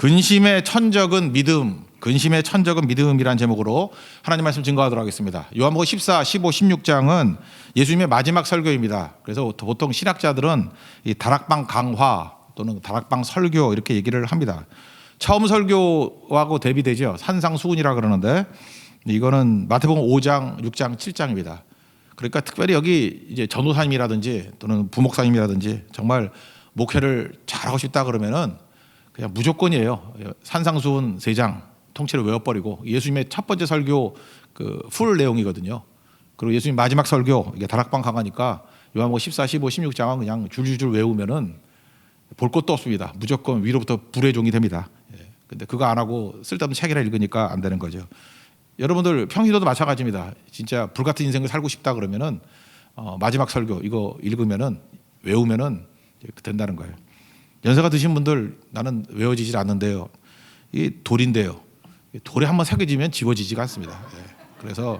근심의 천적은 믿음, 근심의 천적은 믿음이란 제목으로 하나님 말씀 증거하도록 하겠습니다. 요한복음 14, 15, 16장은 예수님의 마지막 설교입니다. 그래서 보통 신학자들은 이 다락방 강화 또는 다락방 설교 이렇게 얘기를 합니다. 처음 설교하고 대비되죠. 산상수훈이라 그러는데 이거는 마태복음 5장, 6장, 7장입니다. 그러니까 특별히 여기 이제 전도사님이라든지 또는 부목사님이라든지 정말 목회를 잘하고 싶다 그러면은 그냥 무조건이에요. 산상수훈 3장 통째로 외워버리고 예수님의 첫 번째 설교 그 풀 내용이거든요. 그리고 예수님 마지막 설교 이게 다락방 강하니까 요한복음 14, 15, 16장은 그냥 줄줄줄 외우면은 볼 것도 없습니다. 무조건 위로부터 불의 종이 됩니다. 근데 그거 안 하고 쓸데없는 책이라 읽으니까 안 되는 거죠. 여러분들 평시도도 마찬가지입니다. 진짜 불같은 인생을 살고 싶다 그러면은 마지막 설교 이거 읽으면은 외우면은 된다는 거예요. 연세가 드신 분들 나는 외워지질 않는데요. 이 돌인데요. 돌에 한번 새겨지면 지워지지가 않습니다. 그래서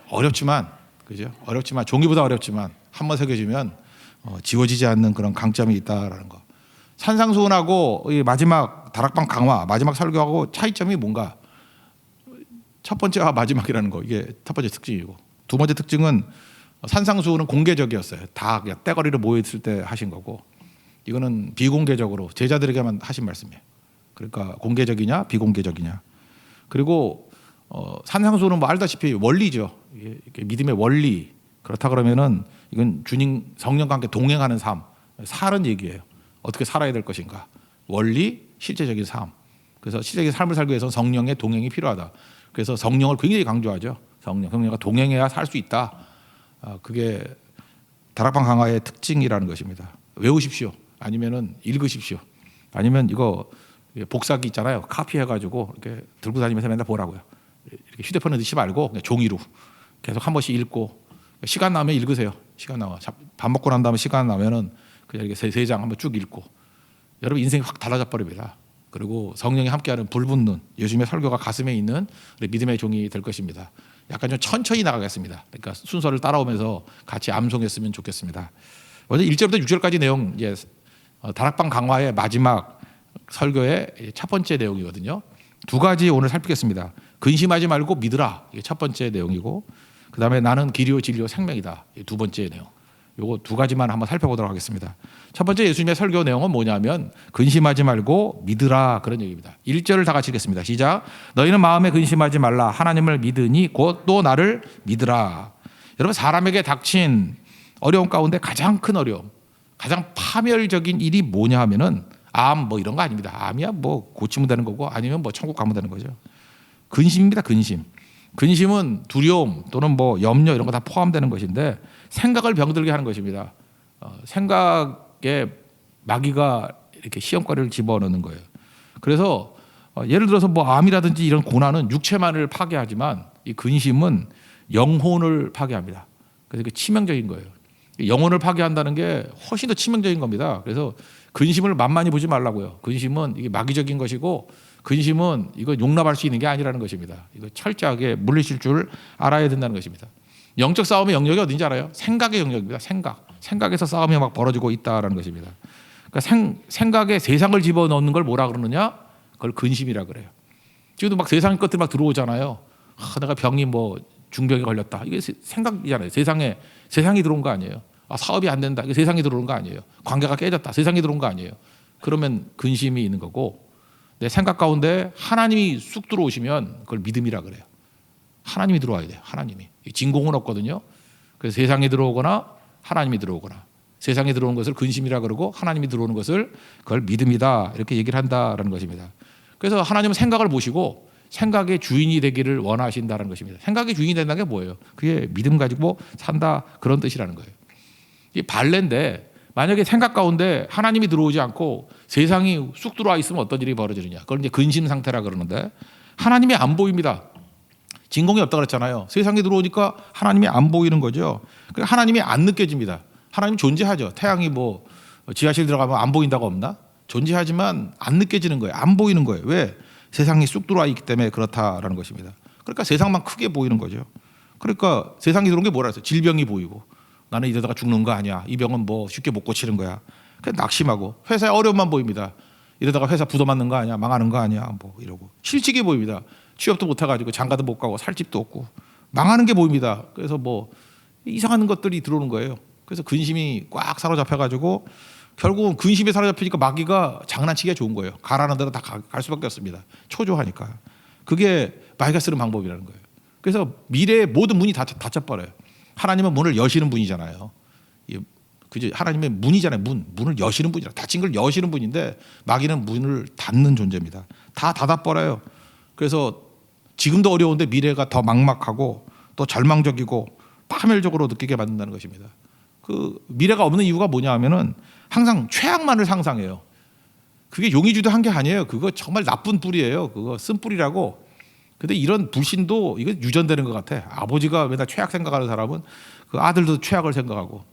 어렵지만 그죠? 어렵지만 종이보다 어렵지만 한번 새겨지면 지워지지 않는 그런 강점이 있다라는 거. 산상수훈하고 이 마지막 다락방 강화, 마지막 설교하고 차이점이 뭔가? 첫 번째와 마지막이라는 거 이게 첫 번째 특징이고 두 번째 특징은 산상수훈은 공개적이었어요. 다 그냥 떼거리로 모여 있을 때 하신 거고 이거는 비공개적으로 제자들에게만 하신 말씀이에요. 그러니까 공개적이냐 비공개적이냐. 그리고 산상수훈은 뭐 알다시피 원리죠. 이게 믿음의 원리. 그렇다 그러면은 이건 주님 성령과 함께 동행하는 삶, 살은 얘기예요. 어떻게 살아야 될 것인가. 원리, 실제적인 삶. 그래서 실제적인 삶을 살기 위해서는 성령의 동행이 필요하다. 그래서 성령을 굉장히 강조하죠. 성령과 동행해야 살 수 있다. 그게 다락방 강화의 특징이라는 것입니다. 외우십시오. 아니면은 읽으십시오. 아니면 이거 복사기 있잖아요. 카피해가지고 이렇게 들고 다니면서 맨날 보라고요. 이렇게 휴대폰을 넣지 말고 그냥 종이로 계속 한 번씩 읽고 시간 나면 읽으세요. 시간 나와. 밥 먹고 난 다음에 시간 나면은 그냥 이렇게 3장 한번 쭉 읽고 여러분 인생이 확 달라져 버립니다. 그리고 성령이 함께하는 불붙는 예수님의 설교가 가슴에 있는 믿음의 종이 될 것입니다. 약간 좀 천천히 나가겠습니다. 그러니까 순서를 따라오면서 같이 암송했으면 좋겠습니다. 먼저 1절부터 6절까지 내용 이제 다락방 강화의 마지막 설교의 첫 번째 내용이거든요. 두 가지 오늘 살피겠습니다. 근심하지 말고 믿으라. 이게 첫 번째 내용이고 그다음에 나는 길이요 진리요 생명이다. 이게 두 번째 내용. 요거 두 가지만 한번 살펴보도록 하겠습니다. 첫 번째 예수님의 설교 내용은 뭐냐면 근심하지 말고 믿으라 그런 얘기입니다. 1절을 다 같이 읽겠습니다. 시작. 너희는 마음에 근심하지 말라. 하나님을 믿으니 곧 또 나를 믿으라. 여러분 사람에게 닥친 어려움 가운데 가장 큰 어려움, 가장 파멸적인 일이 뭐냐 하면은 암 뭐 이런 거 아닙니다. 암이야 뭐 고치면 되는 거고 아니면 뭐 천국 가면 되는 거죠. 근심입니다. 근심. 근심은 두려움 또는 뭐 염려 이런 거 다 포함되는 것인데 생각을 병들게 하는 것입니다. 생각에 마귀가 이렇게 시험거리를 집어넣는 거예요. 그래서 예를 들어서 뭐 암이라든지 이런 고난은 육체만을 파괴하지만 이 근심은 영혼을 파괴합니다. 그래서 이게 치명적인 거예요. 영혼을 파괴한다는 게 훨씬 더 치명적인 겁니다. 그래서 근심을 만만히 보지 말라고요. 근심은 이게 마귀적인 것이고 근심은 이거 용납할 수 있는 게 아니라는 것입니다. 이거 철저하게 물리칠 줄 알아야 된다는 것입니다. 영적 싸움의 영역이 어딘지 알아요? 생각의 영역입니다. 생각에서 싸움이 막 벌어지고 있다라는 것입니다. 그러니까 생각에 세상을 집어넣는 걸 뭐라 그러느냐? 그걸 근심이라 그래요. 지금도 막 세상 것들 막 들어오잖아요. 내가 병이 뭐 중병에 걸렸다. 이게 생각이잖아요. 세상이 들어온 거 아니에요. 사업이 안 된다. 이게 세상이 들어온 거 아니에요. 관계가 깨졌다. 세상이 들어온 거 아니에요. 그러면 근심이 있는 거고 내 생각 가운데 하나님이 쑥 들어오시면 그걸 믿음이라 그래요. 하나님이 들어와야 돼요. 하나님이. 진공은 없거든요. 그래서 세상이 들어오거나 하나님이 들어오거나 세상에 들어오는 것을 근심이라 그러고 하나님이 들어오는 것을 그걸 믿음이다 이렇게 얘기를 한다라는 것입니다. 그래서 하나님은 생각을 보시고 생각의 주인이 되기를 원하신다는 것입니다. 생각의 주인이 된다는 게 뭐예요? 그게 믿음 가지고 산다 그런 뜻이라는 거예요. 이 발레인데 만약에 생각 가운데 하나님이 들어오지 않고 세상이 쑥 들어와 있으면 어떤 일이 벌어지느냐. 그걸 이제 근심 상태라 그러는데 하나님이 안 보입니다. 진공이 없다 그랬잖아요. 세상에 들어오니까 하나님이 안 보이는 거죠. 하나님이 안 느껴집니다. 하나님 존재하죠. 태양이 뭐 지하실 들어가면 안 보인다고 없나? 존재하지만 안 느껴지는 거예요. 안 보이는 거예요. 왜? 세상이 쑥 들어와 있기 때문에 그렇다라는 것입니다. 그러니까 세상만 크게 보이는 거죠. 그러니까 세상이 들어온 게 뭐라 했어요? 질병이 보이고 나는 이러다가 죽는 거 아니야. 이 병은 뭐 쉽게 못 고치는 거야. 그냥 낙심하고 회사에 어려움만 보입니다. 이러다가 회사 부도맞는 거 아니야, 망하는 거 아니야, 뭐 이러고 실직이 보입니다. 취업도 못 해가지고 장가도 못 가고 살 집도 없고 망하는 게 보입니다. 그래서 뭐 이상한 것들이 들어오는 거예요. 그래서 근심이 꽉 사로잡혀가지고 결국은 근심에 사로잡히니까 마귀가 장난치기가 좋은 거예요. 가라는 데로 다 갈 수밖에 없습니다. 초조하니까. 그게 마귀가 쓰는 방법이라는 거예요. 그래서 미래의 모든 문이 닫혀버려요. 하나님은 문을 여시는 분이잖아요. 그죠? 하나님의 문이잖아요. 문을 여시는 분이라 닫힌 걸 여시는 분인데 마귀는 문을 닫는 존재입니다. 다 닫아버려요. 그래서 지금도 어려운데 미래가 더 막막하고 또 절망적이고 파멸적으로 느끼게 만든다는 것입니다. 그 미래가 없는 이유가 뭐냐 하면은 항상 최악만을 상상해요. 그게 용이 주도한 게 아니에요. 그거 정말 나쁜 뿌리예요. 그거 쓴 뿌리라고. 근데 이런 불신도 이거 유전되는 것 같아. 아버지가 맨날 최악 생각하는 사람은 그 아들도 최악을 생각하고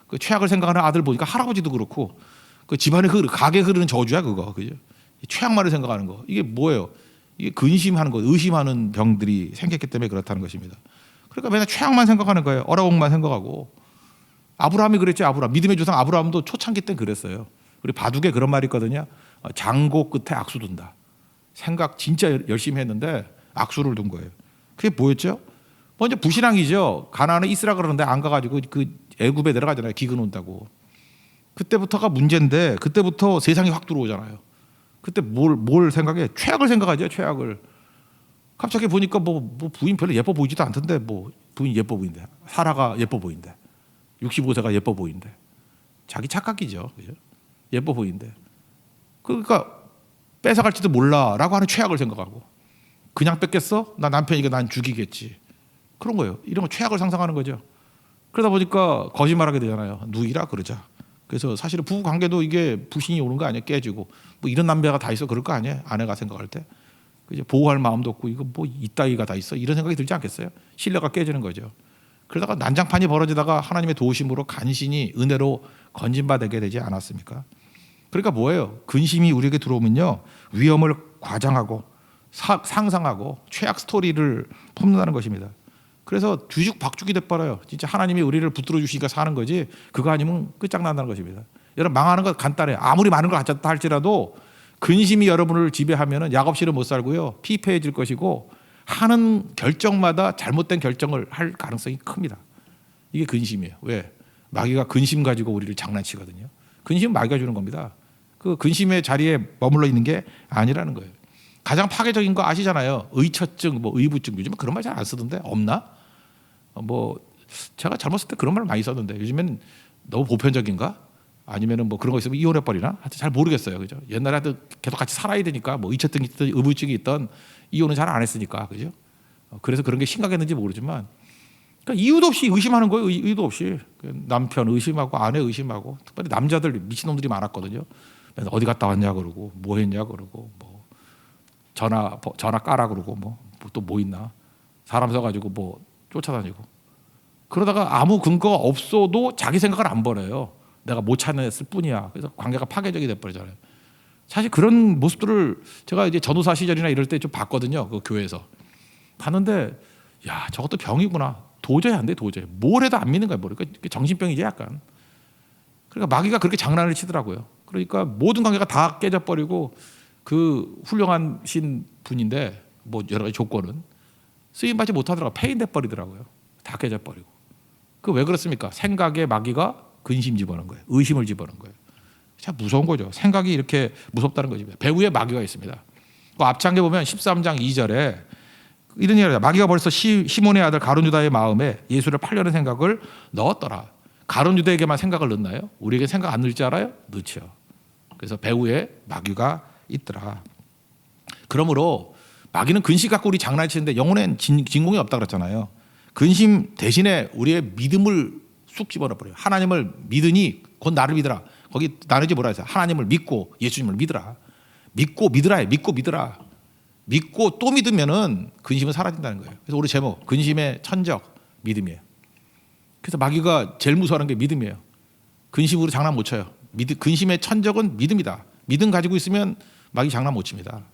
그 최악을 생각하는 아들 보니까 할아버지도 그렇고 그 집안에 가게 흐르는 저주야 그거. 그죠? 최악만을 생각하는 거. 이게 뭐예요? 이게 근심하는 거, 의심하는 병들이 생겼기 때문에 그렇다는 것입니다. 그러니까 맨날 최악만 생각하는 거예요. 어려움만 생각하고. 아브라함이 그랬죠. 아브라함. 믿음의 조상 아브라함도 초창기 때 그랬어요. 우리 바둑에 그런 말이 있거든요. 장고 끝에 악수 둔다. 생각 진짜 열심히 했는데 악수를 둔 거예요. 그게 뭐였죠? 먼저 불신앙이죠. 가나안에 있으라 그러는데 안 가가지고 그 애굽에 내려가잖아요. 기근 온다고. 그때부터가 문제인데 그때부터 세상이 확 들어오잖아요. 그때 뭘 생각해? 최악을 생각하죠. 최악을. 갑자기 보니까 뭐 부인 별로 예뻐 보이지도 않던데 뭐 부인 예뻐 보인대. 사라가 예뻐 보인대. 65세가 예뻐 보인대. 자기 착각이죠. 그죠? 예뻐 보인대. 그러니까 뺏어갈지도 몰라라고 하는 최악을 생각하고 그냥 뺏겠어? 나 남편이니까 난 죽이겠지. 그런 거예요. 이런 거 최악을 상상하는 거죠. 그러다 보니까 거짓말하게 되잖아요. 누이라 그러자. 그래서 사실은 부부 관계도 이게 불신이 오는 거 아니에요. 깨지고 뭐 이런 남자가 다 있어 그럴 거 아니에요. 아내가 생각할 때 그죠? 보호할 마음도 없고 이거 뭐 이따위가 다 있어 이런 생각이 들지 않겠어요? 신뢰가 깨지는 거죠. 그러다가 난장판이 벌어지다가 하나님의 도우심으로 간신히 은혜로 건진받게 되지 않았습니까? 그러니까 뭐예요? 근심이 우리에게 들어오면요 위험을 과장하고 상상하고 최악 스토리를 폼는다는 것입니다. 그래서 뒤죽박죽이 돼버려요. 진짜 하나님이 우리를 붙들어 주시니까 사는 거지 그거 아니면 끝장난다는 것입니다. 여러분 망하는 건 간단해요. 아무리 많은 걸 가졌다 할지라도 근심이 여러분을 지배하면 약 없이는 못 살고요. 피폐해질 것이고 하는 결정마다 잘못된 결정을 할 가능성이 큽니다. 이게 근심이에요. 왜? 마귀가 근심 가지고 우리를 장난치거든요. 근심은 마귀가 주는 겁니다. 그 근심의 자리에 머물러 있는 게 아니라는 거예요. 가장 파괴적인 거 아시잖아요. 의처증, 뭐 의부증. 요즘은 그런 말 잘 안 쓰던데 없나? 뭐 제가 젊었을 때 그런 말 많이 썼는데 요즘엔 너무 보편적인가? 아니면은 뭐 그런 거 있으면 이혼해 버리나? 하여튼 잘 모르겠어요. 그죠? 옛날에 하여튼 계속 같이 살아야 되니까 뭐 의처증이 있든 의부증이 있던 이혼은 잘 안 했으니까. 그죠? 그래서 그런 게 심각했는지 모르지만 그러니까 이유도 없이 의심하는 거예요. 이유도 없이. 남편 의심하고 아내 의심하고 특별히 남자들 미친놈들이 많았거든요. 그래서 어디 갔다 왔냐 그러고 뭐 했냐 그러고 뭐 전화 까라 그러고 뭐 있나? 사람 서 가지고 뭐 쫓아다니고. 그러다가 아무 근거가 없어도 자기 생각을 안 버려요. 내가 못 찾아냈을 뿐이야. 그래서 관계가 파괴적이 돼버리잖아요. 사실 그런 모습들을 제가 이제 전도사 시절이나 이럴 때 좀 봤거든요. 그 교회에서. 봤는데 야 저것도 병이구나. 도저히 안 돼. 도저히. 뭘 해도 안 믿는 거야. 그러니까 정신병이지 약간. 그러니까 마귀가 그렇게 장난을 치더라고요. 그러니까 모든 관계가 다 깨져버리고 그 훌륭하신 분인데 뭐 여러 가지 조건은 쓰임받지 못하더라고요. 폐인돼 버리더라고요. 다 깨져버리고. 그 왜 그렇습니까? 생각에 마귀가 근심 집어넣은 거예요. 의심을 집어넣은 거예요. 참 무서운 거죠. 생각이 이렇게 무섭다는 거죠. 배후에 마귀가 있습니다. 그 앞장에 보면 13장 2절에 이런 얘기를 마귀가 벌써 시몬의 아들 가룟 유다의 마음에 예수를 팔려는 생각을 넣었더라. 가룟 유다에게만 생각을 넣나요? 우리에게 생각 안 넣을지 알아요? 넣죠. 그래서 배후에 마귀가 있더라. 그러므로 마귀는 근심 갖고 우리 장난치는데 영혼엔 진공이 없다 그랬잖아요. 근심 대신에 우리의 믿음을 쑥 집어넣어버려요. 하나님을 믿으니 곧 나를 믿으라. 거기 나누지 뭐라 했어요? 하나님을 믿고 예수님을 믿으라. 믿고 믿으라. 믿고 믿으라. 믿고 또 믿으면은 근심은 사라진다는 거예요. 그래서 우리 제목 근심의 천적 믿음이에요. 그래서 마귀가 제일 무서워하는 게 믿음이에요. 근심으로 장난 못 쳐요. 근심의 천적은 믿음이다. 믿음 가지고 있으면 마귀 장난 못 칩니다.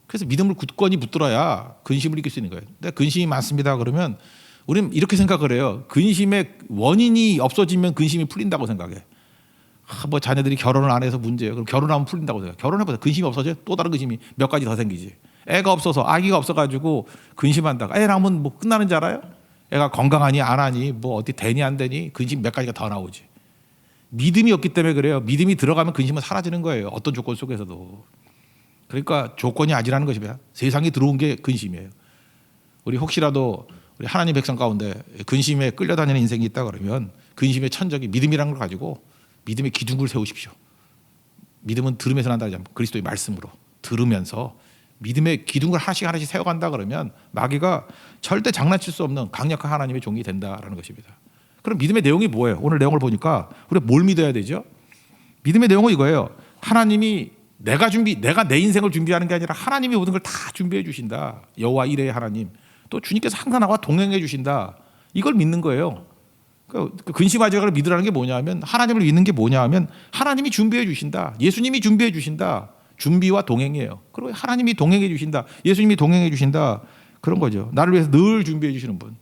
그래서 믿음을 굳건히 붙들어야 근심을 이길 수 있는 거예요. 근데 근심이 많습니다. 그러면 우리는 이렇게 생각을 해요. 근심의 원인이 없어지면 근심이 풀린다고 생각해. 뭐 자녀들이 결혼을 안 해서 문제예요. 그럼 결혼하면 풀린다고 해요. 결혼해보세요. 근심이 없어져요? 또 다른 근심이 몇 가지 더 생기지. 애가 없어서 아기가 없어가지고 근심한다가 애 낳으면 뭐 끝나는 줄 알아요? 애가 건강하니 안 하니 뭐 어디 되니 안 되니 근심 몇 가지가 더 나오지. 믿음이 없기 때문에 그래요. 믿음이 들어가면 근심은 사라지는 거예요. 어떤 조건 속에서도. 그러니까 조건이 아니라는 것이면 세상에 들어온 게 근심이에요. 우리 혹시라도 우리 하나님 백성 가운데 근심에 끌려다니는 인생이 있다 그러면 근심의 천적이 믿음이라는 걸 가지고 믿음의 기둥을 세우십시오. 믿음은 들으면서 난다. 그리스도의 말씀으로 들으면서 믿음의 기둥을 하나씩 하나씩 세워간다 그러면 마귀가 절대 장난칠 수 없는 강력한 하나님의 종이 된다라는 것입니다. 그럼 믿음의 내용이 뭐예요? 오늘 내용을 보니까 우리가 뭘 믿어야 되죠? 믿음의 내용은 이거예요. 하나님이 내가 내 인생을 준비하는 게 아니라 하나님이 모든 걸 다 준비해 주신다. 여호와 이레의 하나님. 또 주님께서 항상 나와 동행해 주신다. 이걸 믿는 거예요. 그 근심하지 말고 믿으라는 게 뭐냐면 하나님을 믿는 게 뭐냐면 하나님이 준비해 주신다. 예수님이 준비해 주신다. 준비와 동행이에요. 그리고 하나님이 동행해 주신다. 예수님이 동행해 주신다. 그런 거죠. 나를 위해서 늘 준비해 주시는 분.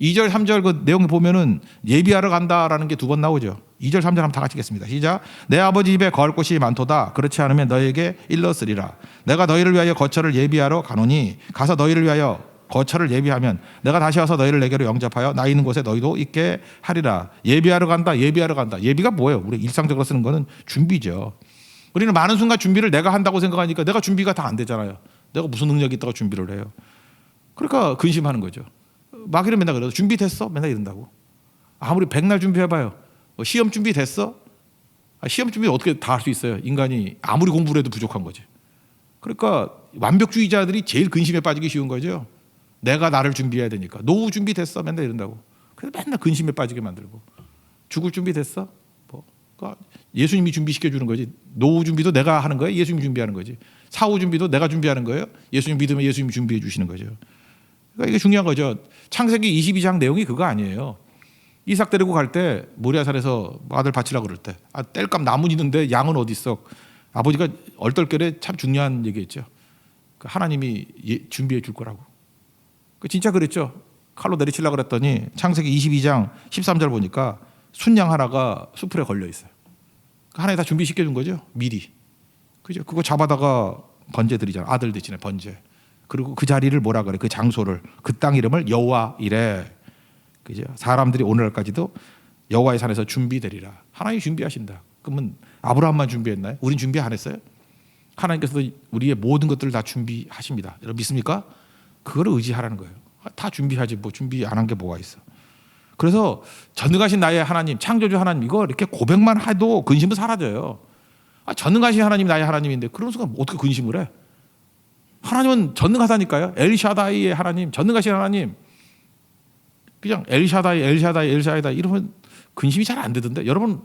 2절 3절 그 내용 보면은 예비하러 간다라는 게 두 번 나오죠. 2절 3절 한번 다 같이 읽겠습니다. 시작. 내 아버지 집에 거할 곳이 많도다. 그렇지 않으면 너에게 일렀으리라. 내가 너희를 위하여 거처를 예비하러 가노니 가서 너희를 위하여 거처를 예비하면 내가 다시 와서 너희를 내게로 영접하여 나 있는 곳에 너희도 있게 하리라. 예비하러 간다. 예비하러 간다. 예비가 뭐예요? 우리 일상적으로 쓰는 거는 준비죠. 우리는 많은 순간 준비를 내가 한다고 생각하니까 내가 준비가 다 안 되잖아요. 내가 무슨 능력이 있다고 준비를 해요. 그러니까 근심하는 거죠. 마귀는 맨날 그래요. 준비됐어? 맨날 이런다고. 아무리 백날 준비해봐요. 시험 준비됐어? 시험 준비 어떻게 다 할 수 있어요? 인간이 아무리 공부를 해도 부족한 거지. 그러니까 완벽주의자들이 제일 근심에 빠지기 쉬운 거죠. 내가 나를 준비해야 되니까. 노후 준비됐어? 맨날 이런다고. 그래서 맨날 근심에 빠지게 만들고. 죽을 준비됐어? 뭐. 그러니까 예수님이 준비시켜 주는 거지. 노후 준비도 내가 하는 거예요. 예수님이 준비하는 거지. 사후 준비도 내가 준비하는 거예요. 예수님 믿으면 예수님이 준비해 주시는 거죠. 그러니까 이게 중요한 거죠. 창세기 22장 내용이 그거 아니에요. 이삭 데리고 갈 때 모리아산에서 아들 바치라고 그럴 때 땔감 나무 있는데 양은 어디 있어? 아버지가 얼떨결에 참 중요한 얘기했죠. 하나님이 준비해 줄 거라고. 진짜 그랬죠. 칼로 내리치려고 그랬더니 창세기 22장 13절 보니까 순양 하나가 수풀에 걸려 있어요. 하나님 다 준비시켜 준 거죠. 미리. 그죠? 그거 잡아다가 번제 드리잖아. 아들 대신에 번제. 그리고 그 자리를 뭐라 그래? 그 장소를 그 땅 이름을 여호와 이래. 그죠? 사람들이 오늘날까지도 여호와의 산에서 준비되리라. 하나님이 준비하신다. 그러면 아브라함만 준비했나요? 우린 준비 안 했어요? 하나님께서도 우리의 모든 것들을 다 준비하십니다. 여러분 믿습니까? 그거를 의지하라는 거예요. 다 준비하지 뭐 준비 안 한 게 뭐가 있어. 그래서 전능하신 나의 하나님, 창조주 하나님 이거 이렇게 고백만 해도 근심은 사라져요. 전능하신 하나님 나의 하나님인데 그런 순간 어떻게 근심을 해? 하나님은 전능하다니까요. 엘샤다이의 하나님, 전능하신 하나님. 그냥 엘샤다이 이러면 근심이 잘 안 되던데. 여러분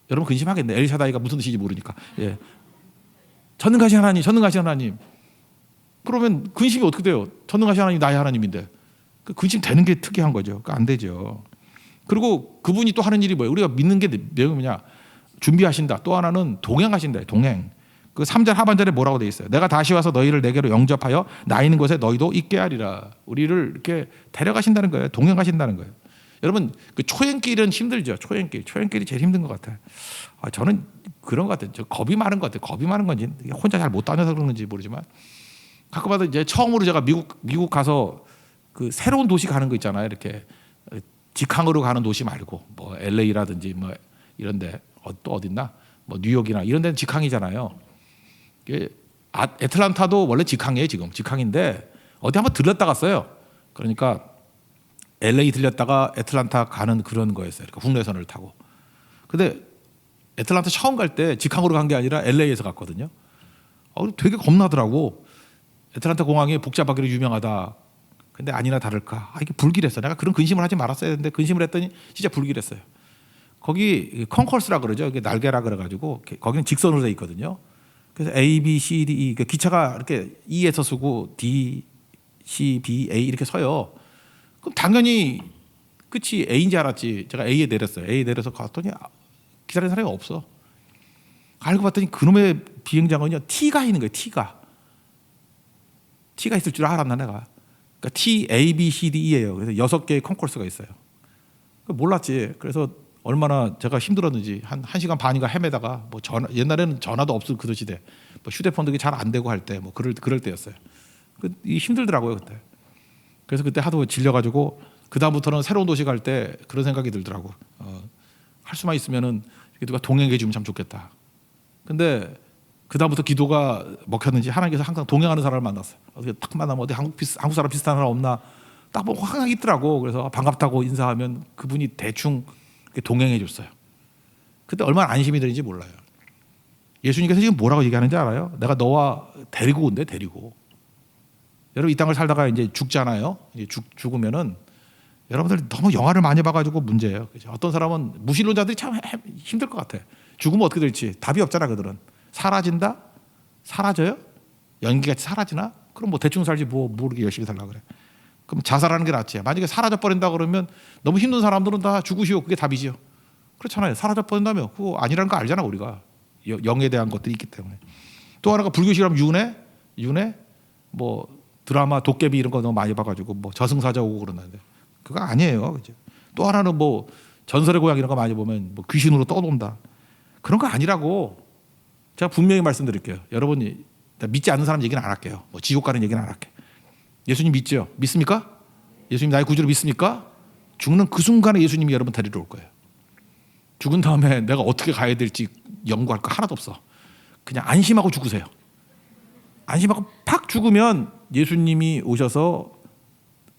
근심하겠네. 엘샤다이가 무슨 뜻인지 모르니까. 예. 전능하신 하나님. 그러면 근심이 어떻게 돼요? 전능하신 하나님 나의 하나님인데. 그 근심 되는 게 특이한 거죠. 안 되죠. 그리고 그분이 또 하는 일이 뭐예요? 우리가 믿는 게 내용이 뭐냐? 준비하신다. 또 하나는 동행하신다. 동행. 그 3절 하반절에 뭐라고 되어 있어요? 내가 다시 와서 너희를 내게로 영접하여 나 있는 곳에 너희도 있게 하리라. 우리를 이렇게 데려가신다는 거예요. 동행하신다는 거예요. 여러분 그 초행길은 힘들죠. 초행길이 제일 힘든 것 같아요. 저는 그런 것 같아요. 저 겁이 많은 것 같아요. 겁이 많은 건지 혼자 잘 못 다녀서 그런지 모르지만 가끔마다 이제 처음으로 제가 미국 가서 그 새로운 도시 가는 거 있잖아요. 이렇게 직항으로 가는 도시 말고 뭐 LA라든지 뭐 이런데 또 어딨나? 뭐 뉴욕이나 이런 데는 직항이잖아요. 애틀란타도 원래 직항이에요. 지금 직항인데 어디 한번 들렸다 갔어요. 그러니까 LA 들렸다가 애틀란타 가는 그런 거였어요. 그러니까 국내선을 타고. 근데 애틀란타 처음 갈 때 직항으로 간 게 아니라 LA에서 갔거든요. 되게 겁나더라고. 애틀란타 공항이 복잡하기로 유명하다. 근데 아니나 다를까. 이게 불길했어. 내가 그런 근심을 하지 말았어야 했는데 근심을 했더니 진짜 불길했어요. 거기 컨코스라 그러죠. 이게 날개라 그래가지고 거기는 직선으로 돼 있거든요. 그래서 A, B, C, D, E. 기차가 이렇게 E에서 쓰고 D, C, B, A 이렇게 서요. 그럼 당연히 끝이 A인지 알았지. 제가 A에 내렸어요. A에 내려서 갔더니 기다리는 사람이 없어. 알고 봤더니 그놈의 비행장은요 T가 있는 거예요. T가 있을 줄 알았나 내가. 그러니까 T, A, B, C, D, E예요. 그래서 6개의 컨코스가 있어요. 몰랐지. 그래서 얼마나 제가 힘들었는지 한 1시간 반인가 헤매다가 뭐 옛날에는 전화도 없을 그 시대, 뭐 휴대폰도 잘 안 되고 할 때 뭐 그럴 때였어요. 이 힘들더라고요 그때. 그래서 그때 하도 질려가지고 그 다음부터는 새로운 도시 갈 때 그런 생각이 들더라고. 할 수만 있으면은 누가 동행해 주면 참 좋겠다. 근데 그 다음부터 기도가 먹혔는지 하나님께서 항상 동행하는 사람을 만났어요. 어떻게 딱 만나면 어디 한국 사람 비슷한 사람 없나 딱 보고 항상 있더라고. 그래서 반갑다고 인사하면 그분이 대충 동행해 줬어요. 그때 얼마나 안심이 되는지 몰라요. 예수님께서 지금 뭐라고 얘기하는지 알아요? 내가 너와 데리고 온대, 데리고. 여러분 이 땅을 살다가 이제 죽잖아요. 이제 죽으면은 여러분들 너무 영화를 많이 봐가지고 문제예요. 그죠? 어떤 사람은 무신론자들이 참 힘들 것 같아. 죽으면 어떻게 될지 답이 없잖아. 그들은 사라진다, 사라져요, 연기같이 사라지나? 그럼 뭐 대충 살지 뭐 모르게 열심히 살라 그래. 그럼 자살하는 게 낫지. 만약에 사라져 버린다 그러면 너무 힘든 사람들은 다 죽으시오. 그게 답이죠. 그렇잖아요. 사라져 버린다며 그거 아니라는 거 알잖아 우리가. 영에 대한 것들이 있기 때문에. 또 하나가 불교식이라면 윤회 뭐 드라마 도깨비 이런 거 너무 많이 봐가지고 뭐 저승사자 오고 그러는데 그거 아니에요. 그죠? 또 하나는 뭐 전설의 고향 이런 거 많이 보면 뭐 귀신으로 떠돈다. 그런 거 아니라고. 제가 분명히 말씀드릴게요. 여러분이 믿지 않는 사람 얘기는 안 할게요. 뭐 지옥 가는 얘기는 안 할게. 예수님 믿죠? 믿습니까? 예수님 나의 구주로 믿습니까? 죽는 그 순간에 예수님이 여러분 데리러 올 거예요. 죽은 다음에 내가 어떻게 가야 될지 연구할 거 하나도 없어. 그냥 안심하고 죽으세요. 안심하고 팍 죽으면 예수님이 오셔서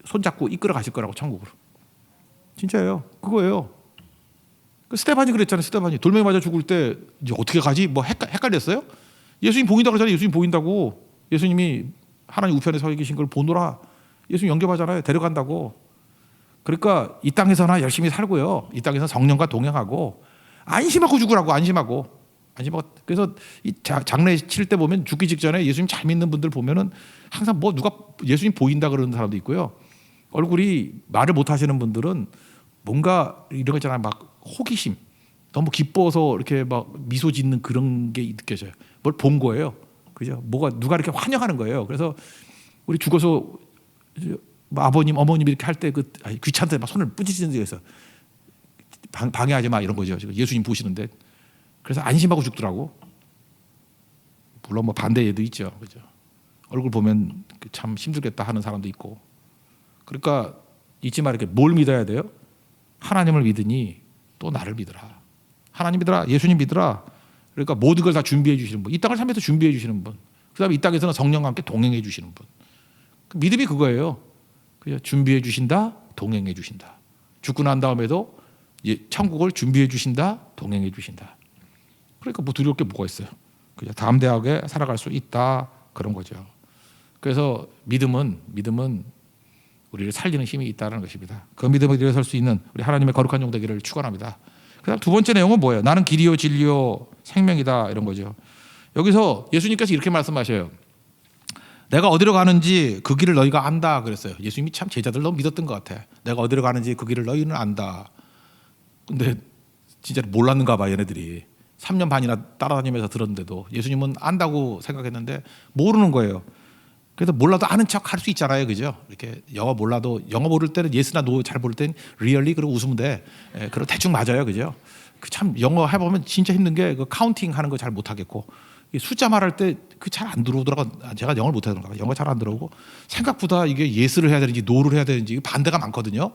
손잡고 이끌어 가실 거라고 천국으로. 진짜예요. 그거예요. 스테반이 그랬잖아요. 스테반이 돌멩이 맞아 죽을 때 이제 어떻게 가지? 뭐 헷갈렸어요? 예수님 보인다고 그러잖아요. 예수님 보인다고. 예수님이 하나님 우편에 서 계신 걸 보노라. 예수님 영접하잖아요. 데려간다고. 그러니까 이 땅에서나 열심히 살고요. 이 땅에서 성령과 동행하고 안심하고 죽으라고. 안심하고. 그래서 이 장례 칠 때 보면 죽기 직전에 예수님 잘 믿는 분들 보면은 항상 뭐 누가 예수님 보인다 그러는 사람도 있고요. 얼굴이 말을 못 하시는 분들은 뭔가 이런 거 있잖아요. 막 호기심, 너무 기뻐서 이렇게 막 미소 짓는 그런 게 느껴져요. 뭘 본 거예요. 그죠? 뭐가 누가 이렇게 환영하는 거예요. 그래서 우리 죽어서 아버님, 어머님 이렇게 할 때 그 귀찮대 막 손을 뿌리치는 데에서 방해하지 마 이런 거죠. 지금 예수님 보시는데 그래서 안심하고 죽더라고. 물론 뭐 반대 예도 있죠. 그죠? 얼굴 보면 참 힘들겠다 하는 사람도 있고. 그러니까 잊지 말게 뭘 믿어야 돼요? 하나님을 믿으니 또 나를 믿으라. 하나님 믿으라. 예수님 믿으라. 그러니까 모든 걸 다 준비해 주시는 분. 이 땅을 살면서 준비해 주시는 분. 그다음에 이 땅에서는 성령과 함께 동행해 주시는 분. 믿음이 그거예요. 준비해 주신다. 동행해 주신다. 죽고 난 다음에도 천국을 준비해 주신다. 동행해 주신다. 그러니까 뭐 두려울 게 뭐가 있어요. 그냥 담대하게 살아갈 수 있다. 그런 거죠. 그래서 믿음은 우리를 살리는 힘이 있다는 것입니다. 그 믿음에 일어설 수 있는 우리 하나님의 거룩한 종 되기를 축원합니다. 그다음 두 번째 내용은 뭐예요? 나는 길이요 진리요 생명이다 이런 거죠. 여기서 예수님께서 이렇게 말씀하셔요. 내가 어디로 가는지 그 길을 너희가 안다 그랬어요. 예수님이 참 제자들 너무 믿었던 것 같아. 내가 어디로 가는지 그 길을 너희는 안다. 근데 진짜 몰랐는가 봐 얘네들이. 3년 반이나 따라다니면서 들었는데도 예수님은 안다고 생각했는데 모르는 거예요. 그래서 몰라도 아는 척 할 수 있잖아요. 그죠? 이렇게 영어 몰라도 영어 모를 때는 예스나 노 잘 모를 때는 really 그러고 웃으면 돼. 그럼 대충 맞아요. 그죠? 참 영어 해보면 진짜 힘든 게 그 카운팅 하는 거 잘 못하겠고 숫자 말할 때 그 잘 안 들어오더라고. 제가 영어를 못하는가 봐. 영어 잘 안 들어오고 생각보다 이게 예스를 해야 되는지 노를 해야 되는지 반대가 많거든요.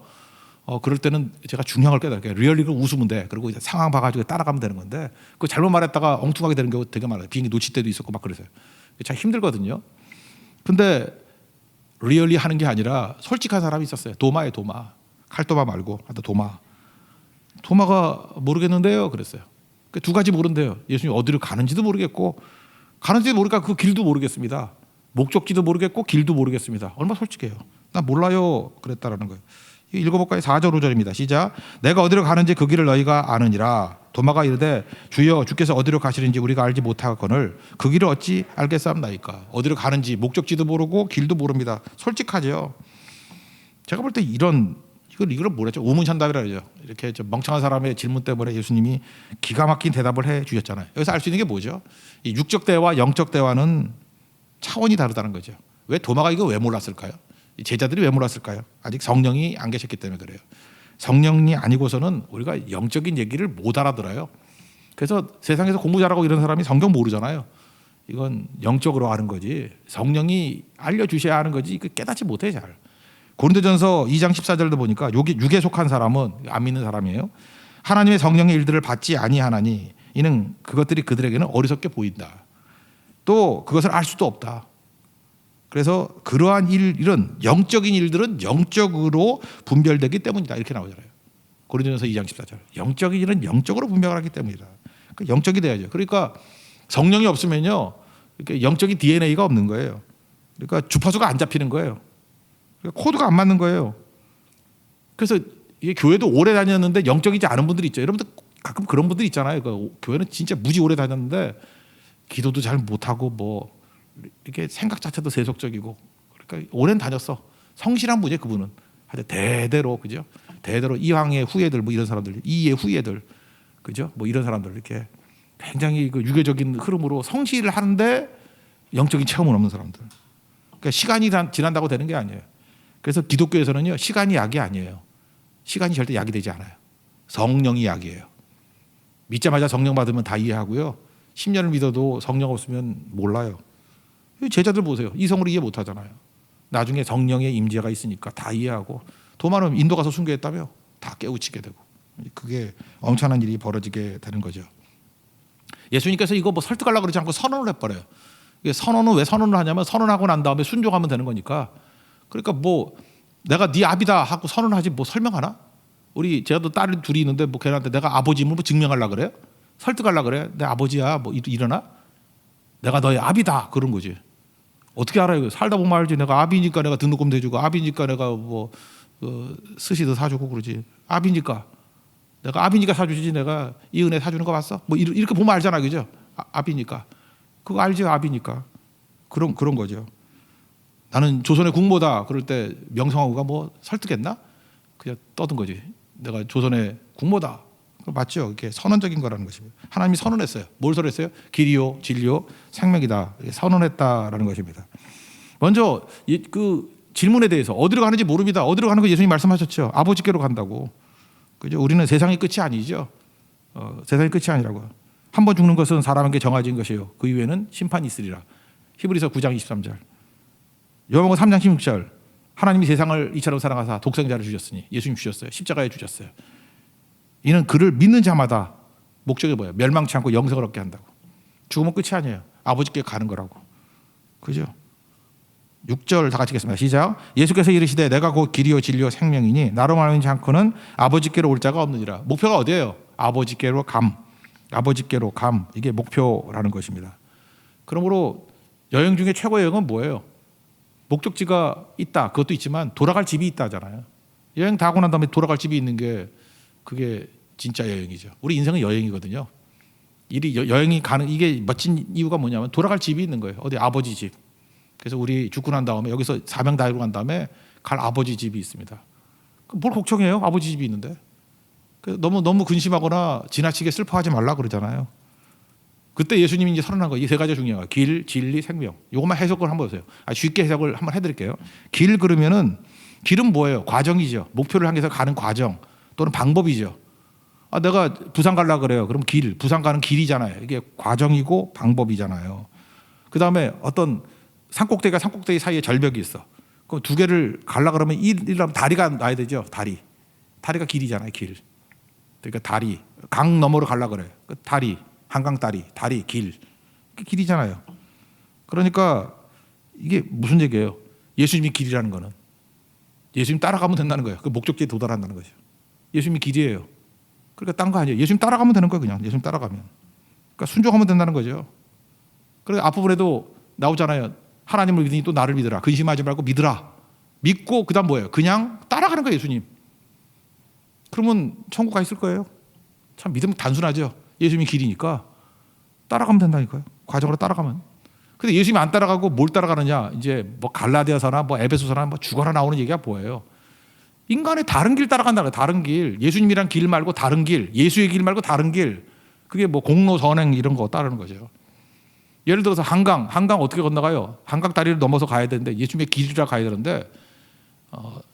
그럴 때는 제가 중요한 걸 깨달을게요. 리얼리를 웃으면 돼. 그리고 이제 상황 봐가지고 따라가면 되는 건데 그거 잘못 말했다가 엉뚱하게 되는 경우 되게 많아요. 비행기 놓칠 때도 있었고 막 그래서요. 참 힘들거든요. 근데 리얼리 하는 게 아니라 솔직한 사람이 있었어요. 도마에 도마. 칼도마 말고 하여튼 도마. 도마가 모르겠는데요. 그랬어요. 두 가지 모른대요. 예수님 어디로 가는지도 모르겠고 가는지도 모르니까 그 길도 모르겠습니다. 목적지도 모르겠고 길도 모르겠습니다. 얼마나 솔직해요. 나 몰라요. 그랬다라는 거예요. 읽어볼까요? 4절 5절입니다. 시작. 내가 어디로 가는지 그 길을 너희가 아느니라. 도마가 이르되 주여 주께서 어디로 가시는지 우리가 알지 못하거늘 그 길을 어찌 알겠사옵나이까. 어디로 가는지 목적지도 모르고 길도 모릅니다. 솔직하죠. 제가 볼 때 이걸 뭐랬죠? 우문천답이라 그러죠. 이렇게 좀 멍청한 사람의 질문 때문에 예수님이 기가 막힌 대답을 해 주셨잖아요. 여기서 알 수 있는 게 뭐죠? 이 육적 대화, 영적 대화는 차원이 다르다는 거죠. 왜 도마가 이거 왜 몰랐을까요? 제자들이 왜 몰랐을까요? 아직 성령이 안 계셨기 때문에 그래요. 성령이 아니고서는 우리가 영적인 얘기를 못 알아들어요. 그래서 세상에서 공부 잘하고 이런 사람이 성경 모르잖아요. 이건 영적으로 아는 거지. 성령이 알려주셔야 하는 거지. 이거 깨닫지 못해 잘. 고린도전서 2장 14절도 보니까 육에 속한 사람은 안 믿는 사람이에요. 하나님의 성령의 일들을 받지 아니하나니 이는 그것들이 그들에게는 어리석게 보인다. 또 그것을 알 수도 없다. 그래서 그러한 일은 영적인 일들은 영적으로 분별되기 때문이다. 이렇게 나오잖아요. 고린도전서 2장 14절. 영적인 일은 영적으로 분별을 하기 때문이다. 그러니까 영적이 돼야죠. 그러니까 성령이 없으면요, 이렇게 영적인 DNA가 없는 거예요. 그러니까 주파수가 안 잡히는 거예요. 그러니까 코드가 안 맞는 거예요. 그래서 이게 교회도 오래 다녔는데 영적이지 않은 분들이 있죠. 여러분들 가끔 그런 분들 있잖아요. 그러니까 교회는 진짜 무지 오래 다녔는데 기도도 잘 못하고 뭐 이렇게 생각 자체도 세속적이고, 그러니까 오랜 다녔어. 성실한 분이에요 그분은. 하여튼 대대로, 그죠? 대대로 이황의 후예들 뭐 이런 사람들, 이의 후예들, 그죠? 뭐 이런 사람들 이렇게 굉장히 그 유교적인 흐름으로 성실을 하는데 영적인 체험은 없는 사람들. 그러니까 시간이 지난다고 되는 게 아니에요. 그래서 기독교에서는요, 시간이 약이 아니에요. 시간이 절대 약이 되지 않아요. 성령이 약이에요. 믿자마자 성령 받으면 다 이해하고요. 10년을 믿어도 성령 없으면 몰라요. 제자들 보세요. 이성으로 이해 못 하잖아요. 나중에 성령의 임재가 있으니까 다 이해하고, 도마는 인도 가서 순교했다며 다 깨우치게 되고, 그게 엄청난 일이 벌어지게 되는 거죠. 예수님께서 이거 뭐 설득하려고 그러지 않고 선언을 해버려요. 선언은 왜 선언을 하냐면 선언하고 난 다음에 순종하면 되는 거니까. 그러니까 뭐 내가 네 아비다 하고 선언하지 뭐 설명하나? 제가 또 딸이 둘이 있는데 뭐 걔한테 내가 아버지임을 뭐 증명하려고 그래요? 설득하려고 그래? 내 아버지야 뭐 일어나? 내가 너의 아비다 그런 거지. 어떻게 알아요? 살다 보면 알지. 내가 아비니까 내가 등록금도 해주고, 아비니까 내가 뭐 스시도 사주고 그러지. 아비니까 내가 아비니까 사주지. 내가 이 은혜 사주는 거 봤어? 뭐 이렇게 보면 알잖아, 그죠? 아비니까 그거 알죠. 아비니까 그런 거죠. 나는 조선의 국모다 그럴 때 명성황후가 뭐 설득했나? 그냥 떠든 거지. 내가 조선의 국모다. 맞죠? 이렇게 선언적인 거라는 것입니다. 하나님이 선언했어요. 뭘 선언했어요? 길이요, 진리요, 생명이다. 선언했다라는 것입니다. 먼저 그 질문에 대해서 어디로 가는지 모릅니다. 어디로 가는 거 예수님 말씀하셨죠. 아버지께로 간다고. 그죠? 우리는 세상이 끝이 아니죠. 세상이 끝이 아니라고. 한 번 죽는 것은 사람에게 정해진 것이에요. 그 이후에는 심판이 있으리라. 히브리서 9장 23절. 요한복음 3장 16절. 하나님이 세상을 이처럼 사랑하사 독생자를 주셨으니, 예수님 주셨어요. 십자가에 주셨어요. 이는 그를 믿는 자마다 목적이 뭐예요? 멸망치 않고 영생을 얻게 한다고. 죽으면 끝이 아니에요. 아버지께 가는 거라고. 그죠? 6절 다 같이 읽겠습니다. 시작. 예수께서 이르시되 내가 곧 길이요 진리요 생명이니 나로 말하지 않고는 아버지께로 올 자가 없느니라. 목표가 어디예요? 아버지께로 감. 아버지께로 감. 이게 목표라는 것입니다. 그러므로 여행 중에 최고의 여행은 뭐예요? 목적지가 있다. 그것도 있지만 돌아갈 집이 있다잖아요. 여행 다 하고 난 다음에 돌아갈 집이 있는 게 그게 진짜 여행이죠. 우리 인생은 여행이거든요. 여행이 가는 이게 멋진 이유가 뭐냐면 돌아갈 집이 있는 거예요. 어디 아버지 집. 그래서 우리 죽고 난 다음에 여기서 사명 다 이루고 간 다음에 갈 아버지 집이 있습니다. 뭘 걱정해요? 아버지 집이 있는데. 너무 근심하거나 지나치게 슬퍼하지 말라 그러잖아요. 그때 예수님이 이제 선언한 거 이 세 가지가 중요한 거예요. 길, 진리, 생명. 이것만 해석을 한번 보세요. 쉽게 해석을 한번 해드릴게요. 길 그러면은 길은 뭐예요? 과정이죠. 목표를 향해서 가는 과정 또는 방법이죠. 내가 부산 가려고 그래요. 그럼 부산 가는 길이잖아요. 이게 과정이고 방법이잖아요. 그 다음에 어떤 산꼭대기가 산꼭대기 사이에 절벽이 있어. 그럼 두 개를 가려고 그러면 이러면 다리가 놔야 되죠. 다리가 길이잖아요. 길. 그러니까 다리. 강 너머로 가려고 그래요. 다리. 한강 다리, 길. 길이잖아요. 그러니까 이게 무슨 얘기예요? 예수님이 길이라는 거는 예수님 따라가면 된다는 거예요. 그 목적지에 도달한다는 거죠. 예수님이 길이에요. 그러니까 딴 거 아니에요. 예수님 따라가면 되는 거예요. 그냥 예수님 따라가면. 그러니까 순종하면 된다는 거죠. 그래서 앞부분에도 나오잖아요. 하나님을 믿으니 또 나를 믿으라. 근심하지 말고 믿으라. 믿고 그다음 뭐예요? 그냥 따라가는 거예요. 예수님. 그러면 천국 가 있을 거예요. 참 믿음 단순하죠. 예수님이 길이니까 따라가면 된다니까요. 과정으로 따라가면. 근데 예수님이 안 따라가고 뭘 따라가느냐? 이제 뭐 갈라디아서나 뭐 에베소서나 뭐 죽어라 나오는 얘기가 뭐예요? 인간의 다른 길 따라간다는 거예요. 다른 길. 예수님이란 길 말고 다른 길. 예수의 길 말고 다른 길. 그게 뭐 공로 선행 이런 거 따르는 거죠. 예를 들어서 한강 어떻게 건너가요? 한강 다리를 넘어서 가야 되는데 예수님의 길이라 가야 되는데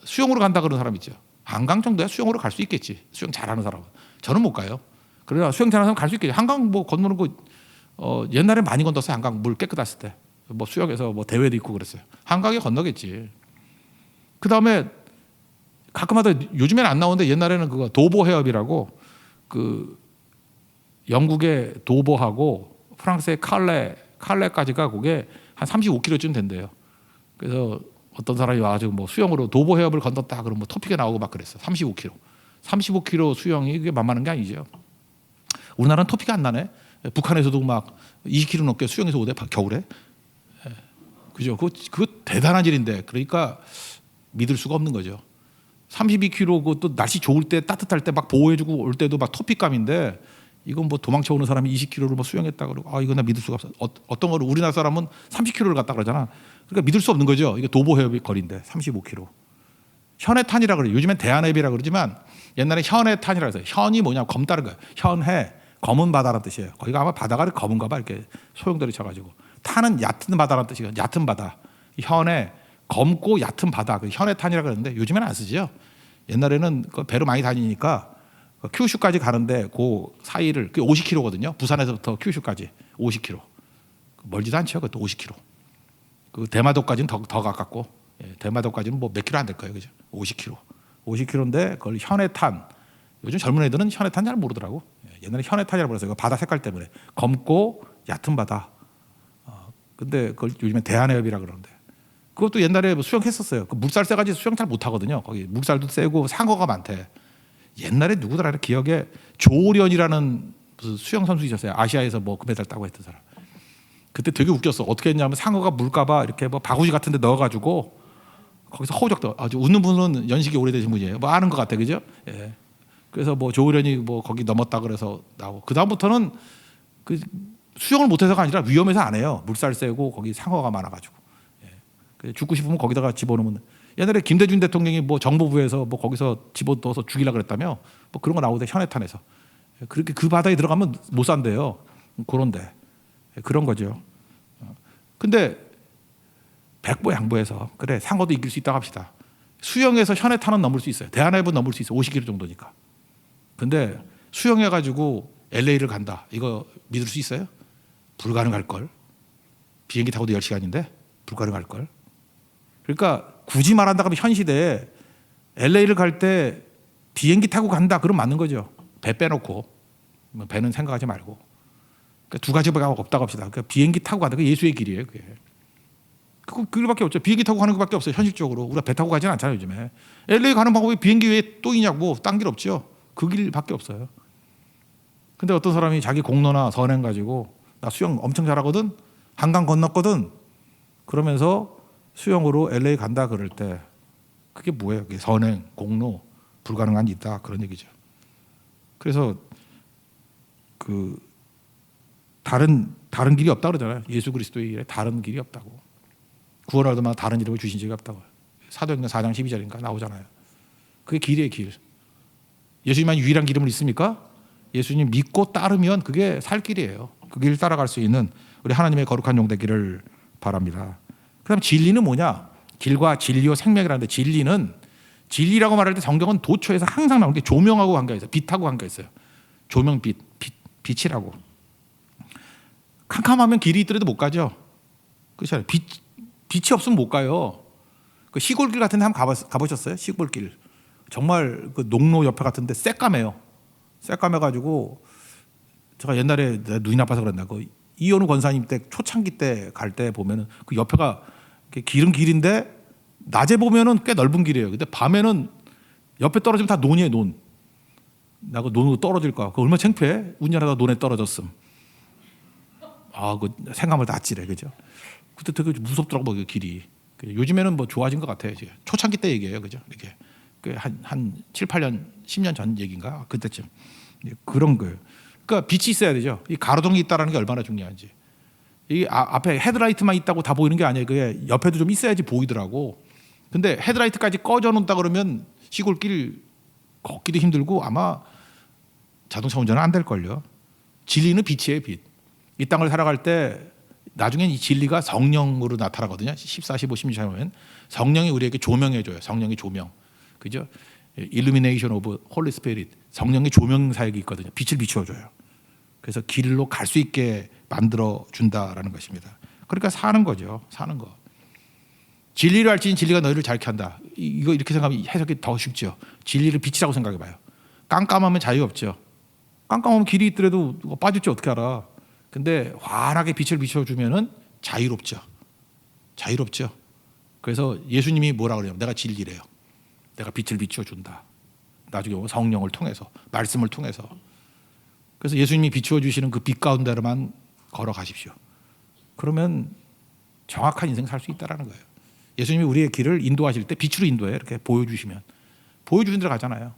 수영으로 간다 그러는 사람 있죠. 한강 정도야 수영으로 갈 수 있겠지. 수영 잘하는 사람은. 저는 못 가요. 그러나 수영 잘하는 사람 갈 수 있겠지. 한강 뭐 건너는 거 옛날에 많이 건넜어요. 한강 물 깨끗했을 때. 뭐 수영에서 뭐 대회도 있고 그랬어요. 한강에 건너겠지. 그 다음에 가끔마다 요즘에는 안 나오는데 옛날에는 그거 도보 해협이라고 그 영국의 도보하고 프랑스의 칼레까지가 그게 한 35km쯤 된대요. 그래서 어떤 사람이 와가지고 뭐 수영으로 도보 해협을 건넜다 그러면 뭐 토픽에 나오고 막 그랬어. 35km 수영이 그게 만만한 게 아니죠. 우리나라는 토픽이 안 나네. 북한에서도 막 20km 넘게 수영해서 오대 겨울에. 그죠? 그거 대단한 일인데 그러니까 믿을 수가 없는 거죠. 32km 그것도 날씨 좋을 때 따뜻할 때 막 보호해주고 올 때도 막 토픽감인데 이건 뭐 도망쳐 오는 사람이 20km를 뭐 수영했다 그러고 아 이건 나 믿을 수가 없어. 어떤 거를 우리나라 사람은 30km를 갔다 그러잖아. 그러니까 믿을 수 없는 거죠. 이게 도보 해협의 거리인데 35km. 현해탄이라 그래요. 요즘엔 대한해협이라 그러지만 옛날에 현해탄이라 해서 현이 뭐냐 검 따른 거예요. 현해 검은 바다라는 뜻이에요. 거기가 아마 바다가 검은가 봐 이렇게 소용돌이 쳐가지고 탄은 얕은 바다라는 뜻이에요. 얕은 바다. 현해 검고 얕은 바다. 그 현해탄이라 그러는데 요즘에는 안 쓰죠. 옛날에는 그 배로 많이 다니니까 큐슈까지 가는데 그 사이를 그 50km거든요. 부산에서부터 큐슈까지 50km. 멀지도 않죠. 그것도 50km. 그 대마도까지는 더 가깝고 대마도까지는 뭐 몇 킬로 안 될 거예요. 그죠? 50km. 50km인데 그걸 현해탄. 요즘 젊은 애들은 현해탄 잘 모르더라고. 옛날에 현해탄이라고 그랬어요. 바다 색깔 때문에 검고 얕은 바다. 근데 그걸 요즘엔 대한해협이라 그러는데 그것도 옛날에 수영했었어요. 그 물살 세가지고 수영 잘 못하거든요. 거기 물살도 세고 상어가 많대. 옛날에 누구더라 기억에 조련이라는 무슨 수영 선수 있었어요. 아시아에서 뭐 금메달 따고 했던 사람. 그때 되게 웃겼어. 어떻게 했냐면 상어가 물까봐 이렇게 뭐 바구니 같은데 넣어가지고 거기서 허우적도 아주 웃는 분은 연식이 오래되신 분이에요. 뭐 아는 것 같아, 그죠? 예. 그래서 뭐 조련이 뭐 거기 넘었다 그래서 나오고 그 다음부터는 그 수영을 못해서가 아니라 위험해서 안 해요. 물살 세고 거기 상어가 많아가지고. 예. 죽고 싶으면 거기다가 집어넣으면. 옛날에 김대중 대통령이 뭐 정보부에서 뭐 거기서 집어넣어서 죽이려 그랬다며 뭐 그런 거 나오대 현해탄에서. 그렇게 그 바다에 들어가면 못 산대요. 그런데 그런 거죠. 근데 백보양보해서 그래 상어도 이길 수 있다고 합시다. 수영해서 현해탄은 넘을 수 있어요. 대한해협은 넘을 수 있어요. 50km 정도니까. 근데 수영해가지고 LA를 간다. 이거 믿을 수 있어요? 불가능할 걸. 비행기 타고도 10시간인데 불가능할 걸. 그러니까 굳이 말한다 하면 현 시대에 LA를 갈 때 비행기 타고 간다. 그럼 맞는 거죠. 배 빼놓고 배는 생각하지 말고. 그러니까 두 가지밖에 없다고 합시다. 그러니까 비행기 타고 간다. 그 예수의 길이에요. 그게. 그 길밖에 없죠. 비행기 타고 가는 것밖에 없어요. 현실적으로 우리가 배 타고 가지는 않잖아요. 요즘에 LA 가는 방법이 비행기 외에 또 있냐고. 딴 길 없죠. 그 길밖에 없어요. 근데 어떤 사람이 자기 공로나 선행 가지고 나 수영 엄청 잘하거든. 한강 건넜거든. 그러면서 수영으로 LA 간다 그럴 때 그게 뭐예요? 그게 선행, 공로, 불가능한 게 있다 그런 얘기죠. 그래서 그 다른 길이 없다 그러잖아요. 예수 그리스도의 일에 다른 길이 없다고. 구원하더만 다른 이름을 주신 적이 없다고. 사도행전 4장 12절인가 나오잖아요. 그게 길이에요, 길. 예수님만 유일한 길임을 있습니까? 예수님 믿고 따르면 그게 살 길이에요. 그 길 따라갈 수 있는 우리 하나님의 거룩한 종 되기를 바랍니다. 그다음 진리는 뭐냐? 길과 진리와 생명이라는데 진리라고 말할 때 성경은 도처에서 항상 나오는 게 조명하고 관계가 있어요. 빛하고 관계가 있어요. 조명, 빛이라고. 캄캄하면 길이 있더라도 못 가죠. 그렇잖아요. 빛이 없으면 못 가요. 그 시골길 같은 데 한번 가보셨어요? 시골길. 정말 그 농로 옆에 같은데 새까매요. 새까매가지고 제가 옛날에 눈이 나빠서 그랬나. 그 이현우 권사님 때 초창기 때 갈 때 보면은 그 옆에가 길은 길인데 낮에 보면은 꽤 넓은 길이에요. 근데 밤에는 옆에 떨어지면 다 논이에요, 논. 나 그 논으로 떨어질까. 그 얼마나 창피해. 운전하다 논에 떨어졌음. 아, 그 생각을 다 아찔해, 그죠? 그때 되게 무섭더라고 그 길이. 요즘에는 뭐 좋아진 것 같아요. 이제. 초창기 때 얘기예요, 그죠? 이렇게 한 7, 8년, 10년 전 얘기인가 그때쯤 그런 거예요. 그러니까 빛이 있어야 되죠. 이 가로등이 있다라는 게 얼마나 중요한지. 이 앞에 헤드라이트만 있다고 다 보이는 게 아니에요. 그게 옆에도 좀 있어야지 보이더라고. 근데 헤드라이트까지 꺼져 놓는다 그러면 시골길 걷기도 힘들고 아마 자동차 운전은 안 될 걸요. 진리는 빛이에요, 빛. 이 땅을 살아갈 때 나중엔 이 진리가 성령으로 나타나거든요. 14, 15, 16절 보면 성령이 우리에게 조명해 줘요. 성령이 조명. 그죠? 일루미네이션 오브 홀리 스피릿, 성령의 조명 사역이 있거든요. 빛을 비추어줘요. 그래서 길로 갈 수 있게 만들어 준다라는 것입니다. 그러니까 사는 거죠. 사는 거. 진리를 알지니 진리가 너희를 자유케 한다. 이거 이렇게 생각하면 해석이 더 쉽죠. 진리를 빛이라고 생각해봐요. 깜깜하면 자유 없죠. 깜깜하면 길이 있더라도 빠질지 어떻게 알아. 근데 환하게 빛을 비춰주면은 자유롭죠. 자유롭죠. 그래서 예수님이 뭐라 그래요? 내가 진리래요. 내가 빛을 비춰준다. 나중에 성령을 통해서, 말씀을 통해서. 그래서 예수님이 비추어 주시는 그 빛 가운데로만 걸어가십시오. 그러면 정확한 인생 살 수 있다는 거예요. 예수님이 우리의 길을 인도하실 때 빛으로 인도해요. 이렇게 보여주시면. 보여주신 대로 가잖아요.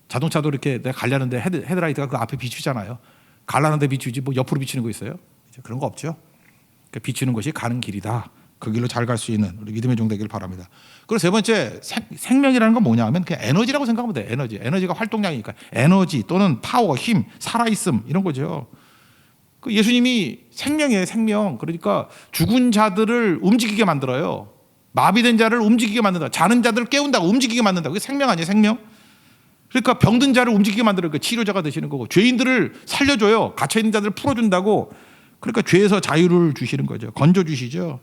자동차도 이렇게 내가 가려는데 헤드라이트가 그 앞에 비추잖아요. 가려는데 비추지 뭐 옆으로 비추는 거 있어요? 그런 거 없죠. 그러니까 비추는 것이 가는 길이다. 그 길로 잘 갈 수 있는 우리 믿음의 종 되기를 바랍니다. 그리고 세 번째, 생명이라는 건 뭐냐면 그냥 에너지라고 생각하면 돼요. 에너지가 활동량이니까 에너지 또는 파워, 힘, 살아있음 이런 거죠. 그 예수님이 생명이에요. 생명. 그러니까 죽은 자들을 움직이게 만들어요. 마비된 자를 움직이게 만든다. 자는 자들을 깨운다고 움직이게 만든다. 그게 생명 아니에요. 생명. 그러니까 병든 자를 움직이게 만들어요. 그 치료자가 되시는 거고, 죄인들을 살려줘요. 갇혀있는 자들을 풀어준다고. 그러니까 죄에서 자유를 주시는 거죠. 건져주시죠.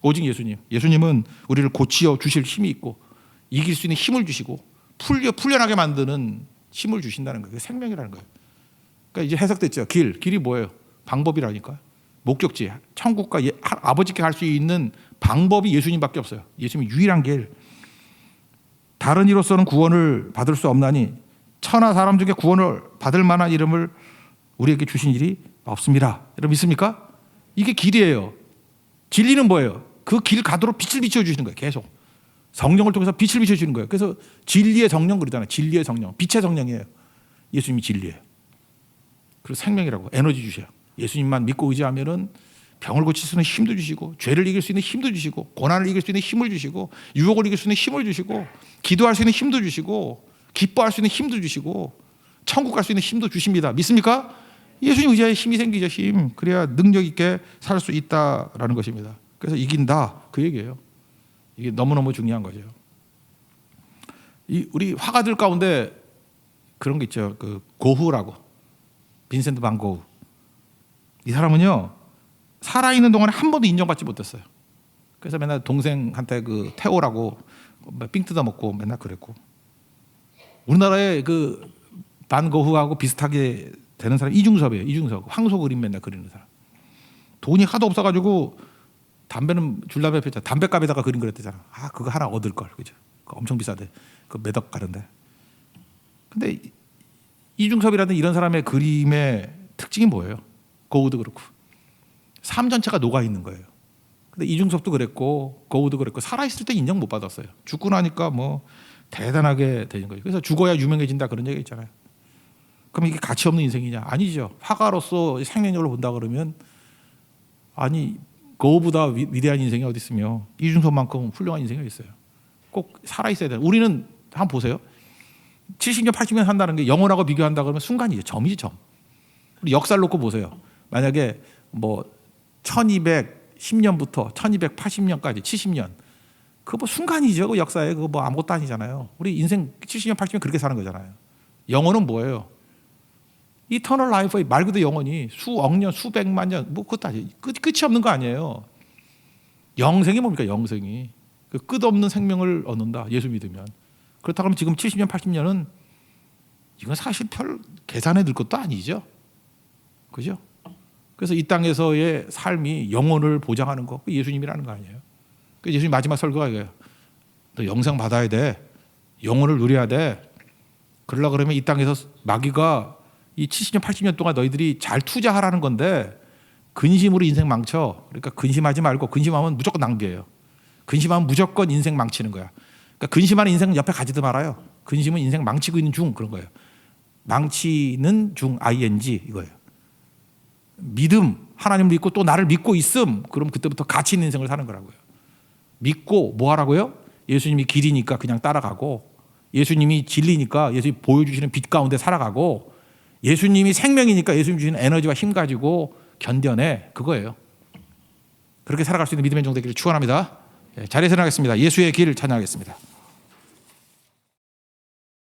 오직 예수님은 우리를 고치어 주실 힘이 있고 이길 수 있는 힘을 주시고 풀려나게 만드는 힘을 주신다는 거예요. 그게 생명이라는 거예요. 그러니까 이제 해석됐죠. 길이 뭐예요? 방법이라니까. 목적지, 천국과 아버지께 갈 수 있는 방법이 예수님밖에 없어요. 예수님이 유일한 길. 다른 이로서는 구원을 받을 수 없나니 천하 사람 중에 구원을 받을 만한 이름을 우리에게 주신 일이 없습니다. 여러분 믿습니까? 이게 길이에요. 진리는 뭐예요? 그 길 가도록 빛을 비춰주시는 거예요. 계속 성령을 통해서 빛을 비춰주시는 거예요. 그래서 진리의 성령 그러잖아요. 진리의 성령, 빛의 성령이에요. 예수님이 진리예요. 그리고 생명이라고 에너지 주셔요. 예수님만 믿고 의지하면은 병을 고칠 수 있는 힘도 주시고, 죄를 이길 수 있는 힘도 주시고, 고난을 이길 수 있는 힘을 주시고, 유혹을 이길 수 있는 힘을 주시고, 기도할 수 있는 힘도 주시고, 기뻐할 수 있는 힘도 주시고, 천국 갈 수 있는 힘도 주십니다. 믿습니까? 예수님 의지하에 힘이 생기죠. 힘. 그래야 능력 있게 살 수 있다라는 것입니다. 그래서 이긴다 그 얘기예요. 이게 너무너무 중요한 거죠. 우리 화가들 가운데 그런 게 있죠. 그 고흐라고, 빈센트 반 고흐. 이 사람은요, 살아있는 동안에 한 번도 인정받지 못했어요. 그래서 맨날 동생한테 그 태오라고 삥 뜯어먹고 맨날 그랬고. 우리나라에 그 반 고흐하고 비슷하게 되는 사람이 이중섭이에요. 이중섭. 황소 그림 맨날 그리는 사람. 돈이 하도 없어가지고 담배는 줄담배 폈잖아. 담배값에다가 그림 그렸대잖아. 아, 그거 하나 얻을 걸, 그죠? 그거 엄청 비싸대. 그 몇억 가는데. 근데 이중섭이라든 이런 사람의 그림의 특징이 뭐예요? 고흐도 그렇고 삶 전체가 녹아 있는 거예요. 근데 이중섭도 그랬고 고흐도 그랬고 살아있을 때 인정 못 받았어요. 죽고 나니까 뭐 대단하게 되는 거죠. 그래서 죽어야 유명해진다 그런 얘기 있잖아요. 그럼 이게 가치 없는 인생이냐? 아니죠. 화가로서 생명력을 본다 그러면 아니 고흐보다 위대한 인생이 어디 있으며 이중섭만큼 훌륭한 인생이 있어요. 꼭 살아있어야 돼요. 우리는 한번 보세요. 70년 80년 산다는 게 영혼하고 비교한다 그러면 순간이죠. 점이지 점. 우리 역사를 놓고 보세요. 만약에 뭐 1210년부터 1280년까지 70년 그거 뭐 순간이죠. 그 역사에 그거 뭐 아무것도 아니잖아요. 우리 인생 70년 80년 그렇게 사는 거잖아요. 영혼은 뭐예요? 이터널 라이프의 말 그대로 영혼이 수억 년, 수백만 년, 뭐 그것도 아니에요. 끝이 없는 거 아니에요. 영생이 뭡니까? 영생이 그 끝없는 생명을 얻는다. 예수 믿으면. 그렇다 그러면 지금 70년, 80년은 이건 사실 별 계산해 들 것도 아니죠. 그죠? 그래서 이 땅에서의 삶이 영혼을 보장하는 거, 예수님이라는 거 아니에요. 그래서 예수님 마지막 설교가 이거예요. 너 영생 받아야 돼. 영혼을 누려야 돼. 그러려고 그러면 이 땅에서 마귀가 이 70년, 80년 동안 너희들이 잘 투자하라는 건데 근심으로 인생 망쳐. 그러니까 근심하지 말고, 근심하면 무조건 낭비예요. 근심하면 무조건 인생 망치는 거야. 그러니까 근심하는 인생은 옆에 가지도 말아요. 근심은 인생 망치고 있는 중 그런 거예요. 망치는 중 ing 이거예요. 믿음, 하나님을 믿고 또 나를 믿고 있음. 그럼 그때부터 가치 있는 인생을 사는 거라고요. 믿고 뭐 하라고요? 예수님이 길이니까 그냥 따라가고, 예수님이 진리니까 예수님이 보여주시는 빛 가운데 살아가고, 예수님이 생명이니까 예수님 주시는 에너지와 힘 가지고 견뎌내. 그거예요. 그렇게 살아갈 수 있는 믿음의 종 되기를 축원합니다. 자리에서 나가겠습니다. 예수의 길을 찬양하겠습니다.